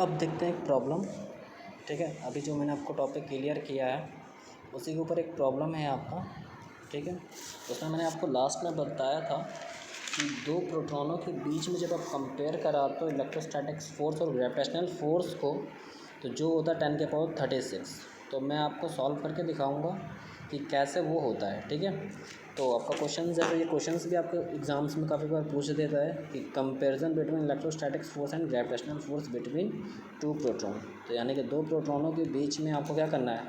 अब देखते हैं एक प्रॉब्लम। ठीक है, अभी जो मैंने आपको टॉपिक क्लियर किया है उसी के ऊपर एक प्रॉब्लम है आपका। ठीक है, उसमें मैंने आपको लास्ट में बताया था कि दो प्रोटॉनों के बीच में जब आप कंपेयर कराते हो इलेक्ट्रोस्टैटिक फोर्स और ग्रेविटेशनल फोर्स को, तो जो होता है 10⁻36। तो मैं आपको सॉल्व करके दिखाऊंगा कि कैसे वो होता है। ठीक है, तो आपका क्वेश्चन है, तो ये क्वेश्चंस भी आपके एग्जाम्स में काफ़ी बार पूछ देता है कि comparison between electrostatic force and gravitational force between two proton. तो यानी कि दो प्रोटॉनों के बीच में आपको क्या करना है,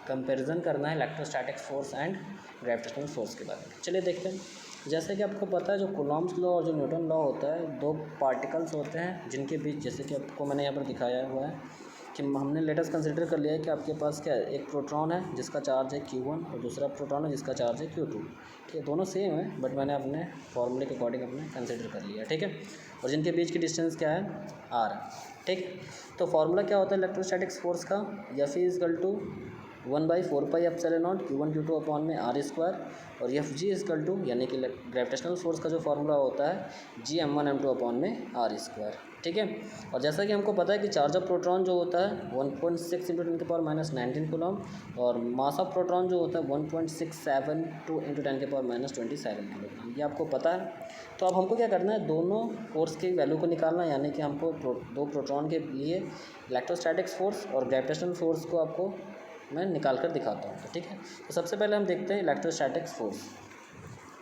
कंपैरिजन करना है electrostatic force and gravitational force के बारे में। चलिए देखते हैं। जैसे कि आपको पता है जो कूलॉम्स लॉ और जो न्यूटन लॉ होता है, दो पार्टिकल्स होते हैं जिनके बीच, जैसे कि आपको मैंने यहाँ पर दिखाया हुआ है कि हमने लेटेस्ट कंसिडर कर लिया है कि आपके पास क्या है, एक प्रोटॉन है जिसका चार्ज है Q1 और दूसरा प्रोटॉन है जिसका चार्ज है Q2। ठीक है, दोनों सेम है बट मैंने अपने फॉर्मूले के अकॉर्डिंग अपने कंसिडर कर लिया। ठीक है, और जिनके बीच की डिस्टेंस क्या है, R। ठीक, तो फार्मूला क्या होता है इलेक्ट्रोस्टैटिक्स फोर्स का, F equal to 1/4πε0 Q1 Q2 upon में R², और Fg इजकल टू, यानी कि ग्रेविटेशनल फोर्स का जो फार्मूला होता है Gm1 m2 अपॉन में R²। ठीक है, और जैसा कि हमको पता है कि चार्ज ऑफ प्रोटॉन जो होता है 1.6 × 10⁻⁻19 कूलम, और मास ऑफ प्रोटॉन जो होता है 1.672 × 10⁻⁻27 कूलम, ये आपको पता है। तो अब हमको क्या करना है, दोनों फोर्स की वैल्यू को निकालना है, यानी कि हमको दो प्रोटॉन के लिए इलेक्ट्रोस्टैटिक्स फोर्स और ग्रेविटेशनल फोर्स को आपको मैं निकाल कर दिखाता हूँ। तो ठीक है, तो सबसे पहले हम देखते हैं इलेक्ट्रोस्टैटिक्स फोर्स।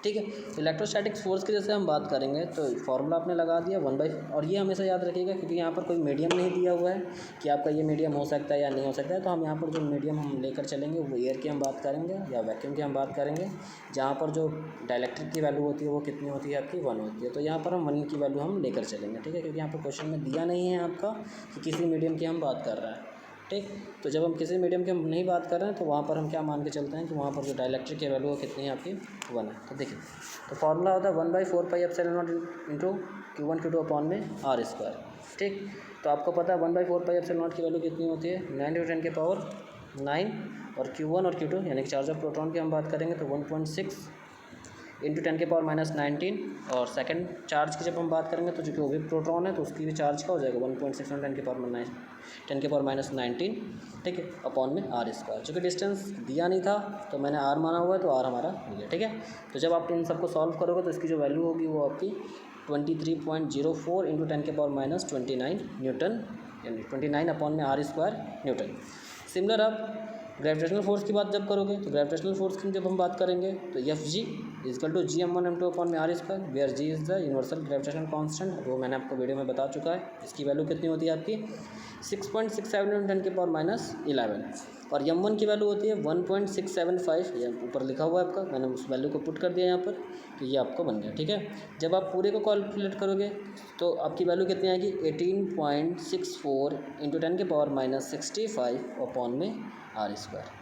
ठीक है, इलेक्ट्रोस्टैटिक्स फोर्स की जैसे हम बात करेंगे तो फार्मूला आपने लगा दिया 1/, और ये हमेशा याद रखिएगा क्योंकि यहाँ पर कोई मीडियम नहीं दिया हुआ है कि आपका ये मीडियम हो सकता है या नहीं हो सकता है। तो हम यहाँ पर जो मीडियम हम लेकर चलेंगे वो एयर की हम बात करेंगे या वैक्यूम की हम बात करेंगे, जहाँ पर जो डाइलेक्ट्रिक की वैल्यू होती है वो कितनी होती है आपकी, 1 होती है। तो यहाँ पर हम 1 की वैल्यू हम लेकर चलेंगे। ठीक है, क्योंकि यहाँ पर क्वेश्चन में दिया नहीं है आपका कि किसी मीडियम की हम बात कर रहे हैं। ठीक, तो जब हम किसी मीडियम की हम नहीं बात कर रहे हैं तो वहाँ पर हम क्या मान के चलते हैं कि वहाँ पर जो डाइलेक्ट्रिक की वैल्यू कितनी है आपकी, 1 है। तो देखिए, तो फार्मूला होता है 1/4πε0 इंटू Q1 Q2 अपॉन में R²। ठीक, तो आपको पता है 1/4πε0 की वैल्यू कितनी होती है, 9 × 10⁻⁹, और Q1 और Q2 यानी कि चार्ज ऑफ प्रोटॉन की हम बात करेंगे तो 1.6 × 10⁻⁻19, और सेकंड चार्ज की जब हम बात करेंगे तो जो भी प्रोटॉन है तो उसकी भी चार्ज का हो जाएगा 1.6 × 10⁻19। ठीक है, अपॉन में R²। चूँकि डिस्टेंस दिया नहीं था तो मैंने R माना हुआ है तो R हमारा हो गया। ठीक है, तो जब आप इन सबको सॉल्व करोगे तो इसकी जो वैल्यू होगी वो आपकी 23.04 × 10⁻29 न्यूटन, यानी 29 अपॉन में R² न्यूटन। सिमिलर आप ग्रेविटेशनल फोर्स की बात जब करोगे तो ग्रेविटेशनल फोर्स की जब हम बात करेंगे तो Fg is equal to Gm1 m2 upon में R², where G is the universal gravitational constant, वो मैंने आपको वीडियो में बता चुका है। इसकी वैल्यू कितनी होती है आपकी 6.67 × 10⁻11, और m1 की वैल्यू होती है 1.675, ये ऊपर लिखा हुआ है आपका, मैंने उस वैल्यू को पुट कर दिया यहाँ पर, तो ये आपको बन गया। ठीक है, जब आप पूरे को कैलकुलेट करोगे तो आपकी वैल्यू कितनी आएगी 18.64 × 10⁻65 अपॉन में R²।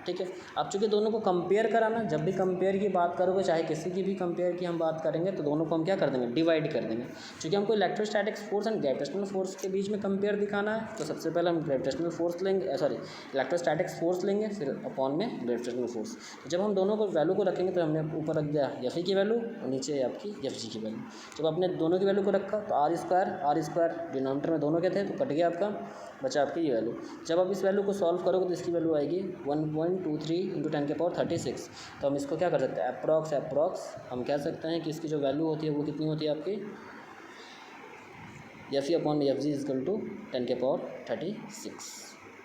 ठीक है, अब चूँकि दोनों को कंपेयर कराना, जब भी कंपेयर की बात करोगे चाहे किसी की भी कंपेयर की हम बात करेंगे तो दोनों को हम क्या कर देंगे, डिवाइड कर देंगे। चूँकि हमको electrostatics force and gravitational force के बीच में कंपेयर दिखाना है तो सबसे पहले हम ग्रेविटेशनल फोर्स लेंगे, सॉरी इलेक्ट्रोस्टैटिक्स फोर्स लेंगे, फिर अपॉन में ग्रेविटेशनल फोर्स। तो जब हम दोनों को वैल्यू को रखेंगे तो हमने ऊपर रख दिया F की वैल्यू और नीचे आपकी Fg की वैल्यू। जब आपने दोनों की वैल्यू को रखा तो R² डिनोमिनेटर में दोनों के थे तो कट गया आपका, बचा आपकी ये वैल्यू। जब आप इस वैल्यू को सॉल्व करोगे तो इसकी वैल्यू आएगी 1.23 × 10⁻36। तो हम इसको क्या कर सकते हैं, अप्रॉक्स हम कह सकते हैं कि इसकी जो वैल्यू होती है वो कितनी होती है आपकी Fe अपॉन में Fg इजकल टू 10⁻36।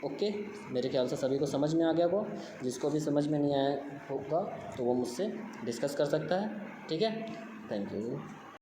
ओके, मेरे ख्याल से सभी को समझ में आ गया होगा। जिसको भी समझ में नहीं आया होगा तो वो मुझसे डिस्कस कर सकता है। ठीक है, थैंक यू।